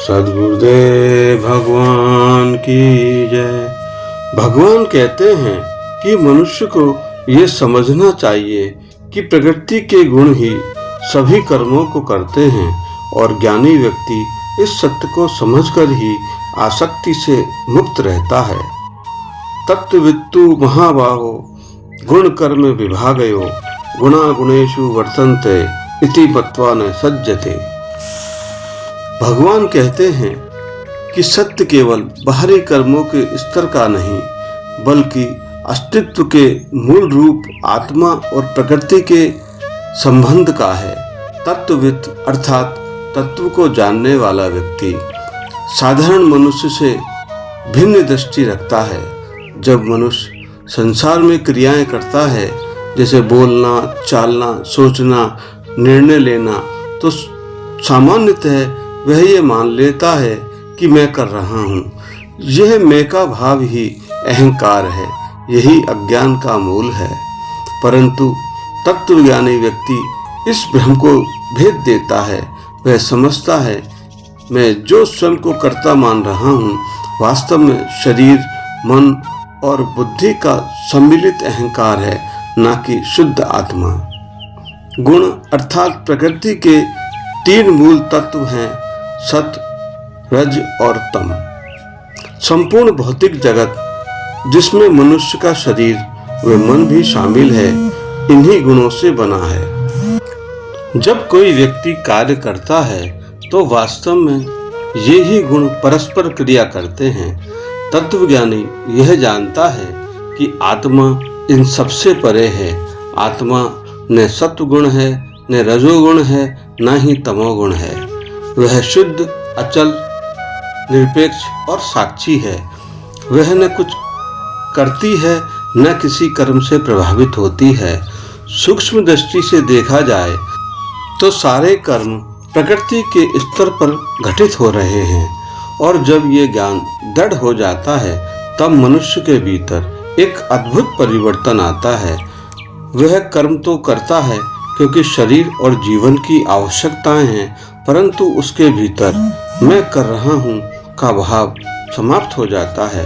सद्गुरुदेव भगवान की जय। भगवान कहते हैं कि मनुष्य को ये समझना चाहिए कि प्रकृति के गुण ही सभी कर्मों को करते हैं और ज्ञानी व्यक्ति इस सत्य को समझकर ही आसक्ति से मुक्त रहता है। तत्त्ववित्तु महाबाहो गुण कर्म विभागयो गुणा गुणेषु वर्तन्ते इति मत्वा न सज्जते। भगवान कहते हैं कि सत्य केवल बाहरी कर्मों के स्तर का नहीं बल्कि अस्तित्व के मूल रूप आत्मा और प्रकृति के संबंध का है। तत्वविद अर्थात तत्व को जानने वाला व्यक्ति साधारण मनुष्य से भिन्न दृष्टि रखता है। जब मनुष्य संसार में क्रियाएं करता है जैसे बोलना, चालना, सोचना, निर्णय लेना, तो सामान्यतः वह ये मान लेता है कि मैं कर रहा हूँ। यह मैं का भाव ही अहंकार है, यही अज्ञान का मूल है। परंतु तत्वज्ञानी व्यक्ति इस भ्रम को भेद देता है। वह समझता है मैं जो स्वयं को कर्ता मान रहा हूँ वास्तव में शरीर, मन और बुद्धि का सम्मिलित अहंकार है, न कि शुद्ध आत्मा। गुण अर्थात प्रकृति के तीन मूल तत्व हैं, सत, रज और तम। संपूर्ण भौतिक जगत जिसमें मनुष्य का शरीर व मन भी शामिल है, इन्हीं गुणों से बना है। जब कोई व्यक्ति कार्य करता है तो वास्तव में ये ही गुण परस्पर क्रिया करते हैं। तत्वज्ञानी यह जानता है कि आत्मा इन सबसे परे है। आत्मा न सत्वगुण है, न रजोगुण है, न ही तमोगुण है। वह शुद्ध, अचल, निरपेक्ष और साक्षी है। वह न कुछ करती है न किसी कर्म से प्रभावित होती है। सूक्ष्म दृष्टि से देखा जाए तो सारे कर्म प्रकृति के स्तर पर घटित हो रहे हैं और जब ये ज्ञान दृढ़ हो जाता है तब मनुष्य के भीतर एक अद्भुत परिवर्तन आता है। वह कर्म तो करता है क्योंकि शरीर और जीवन की आवश्यकताएं हैं, परंतु उसके भीतर मैं कर रहा हूँ का भाव समाप्त हो जाता है।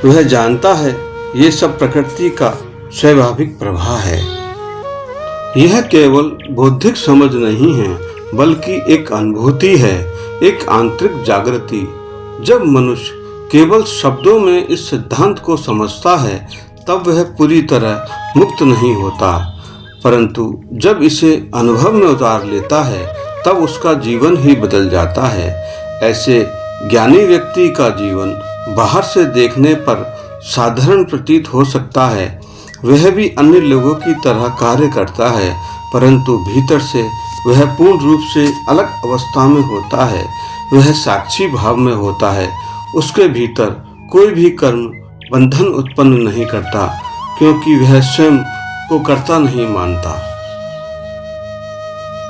वह जानता है ये सब प्रकृति का स्वाभाविक प्रवाह है। यह केवल बौद्धिक समझ नहीं है बल्कि एक अनुभूति है, एक आंतरिक जागृति। जब मनुष्य केवल शब्दों में इस सिद्धांत को समझता है तब वह पूरी तरह मुक्त नहीं होता, परंतु जब इसे अनुभव में उतार लेता है तब उसका जीवन ही बदल जाता है। ऐसे ज्ञानी व्यक्ति का जीवन बाहर से देखने पर साधारण प्रतीत हो सकता है। वह भी अन्य लोगों की तरह कार्य करता है, परंतु भीतर से वह पूर्ण रूप से अलग अवस्था में होता है। वह साक्षी भाव में होता है। उसके भीतर कोई भी कर्म बंधन उत्पन्न नहीं करता क्योंकि वह स्वयं को कर्ता नहीं मानता।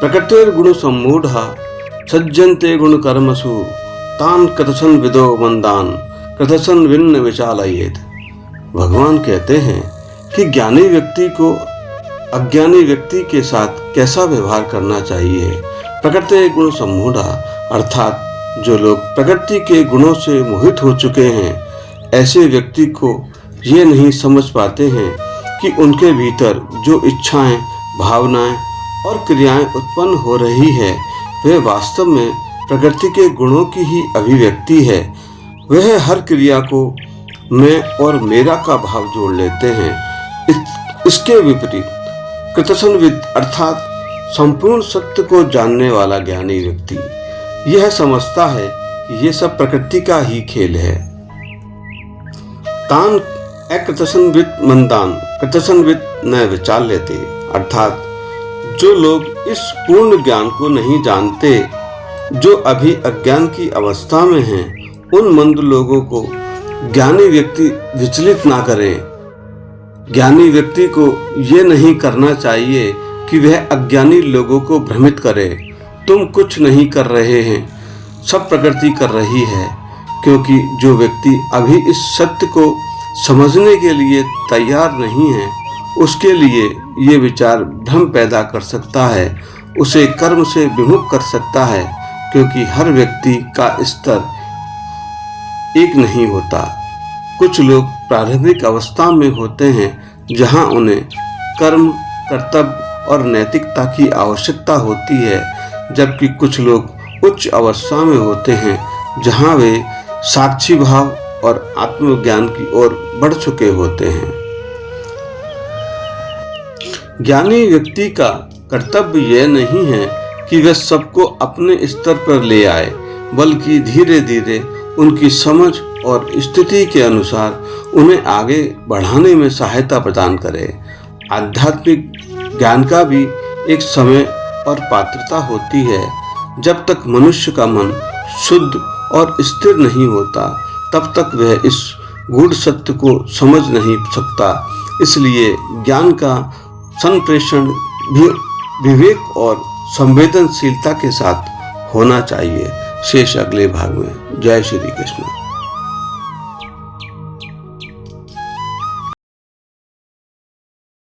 प्रकृतिर्गुण सम्मूढ़ा सज्जन्ते गुण कर्मसु तान कथसन विदो मंदान कथसन विन्न विचालयेत। भगवान कहते हैं कि ज्ञानी व्यक्ति को अज्ञानी व्यक्ति के साथ कैसा व्यवहार करना चाहिए। प्रकृति गुण सम्मूढ़ा अर्थात जो लोग प्रकृति के गुणों से मोहित हो चुके हैं, ऐसे व्यक्ति को ये नहीं समझ पाते हैं कि उनके भीतर जो इच्छाएं, भावनाएं और क्रियाएं उत्पन्न हो रही है वह वास्तव में प्रकृति के गुणों की ही अभिव्यक्ति है। वह हर क्रिया को मैं और मेरा का भाव जोड़ लेते हैं। इसके विपरीत कृतसनविद अर्थात संपूर्ण सत्य को जानने वाला ज्ञानी व्यक्ति यह समझता है कि ये सब प्रकृति का ही खेल है। तान अकृतसनविद मंदान कृतसनविद न विचार लेते अर्थात जो लोग इस पूर्ण ज्ञान को नहीं जानते, जो अभी अज्ञान की अवस्था में हैं, उन मंद लोगों को ज्ञानी व्यक्ति विचलित ना करे। ज्ञानी व्यक्ति को ये नहीं करना चाहिए कि वह अज्ञानी लोगों को भ्रमित करे। तुम कुछ नहीं कर रहे हैं, सब प्रकृति कर रही है, क्योंकि जो व्यक्ति अभी इस सत्य को समझने के लिए तैयार नहीं है उसके लिए ये विचार भ्रम पैदा कर सकता है, उसे कर्म से विमुख कर सकता है। क्योंकि हर व्यक्ति का स्तर एक नहीं होता। कुछ लोग प्रारंभिक अवस्था में होते हैं जहां उन्हें कर्म, कर्तव्य और नैतिकता की आवश्यकता होती है, जबकि कुछ लोग उच्च अवस्था में होते हैं जहां वे साक्षी भाव और आत्मज्ञान की ओर बढ़ चुके होते हैं। ज्ञानी व्यक्ति का कर्तव्य यह नहीं है कि वह सबको अपने स्तर पर ले आए, बल्कि धीरे धीरे उनकी समझ और स्थिति के अनुसार उन्हें आगे बढ़ाने में सहायता प्रदान करे। आध्यात्मिक ज्ञान का भी एक समय और पात्रता होती है। जब तक मनुष्य का मन शुद्ध और स्थिर नहीं होता, तब तक वह इस गूढ़ सत्य को समझ नहीं सकता। इसलिए ज्ञान का संप्रेषण भी विवेक और संवेदनशीलता के साथ होना चाहिए। शेष अगले भाग में। जय श्री कृष्ण।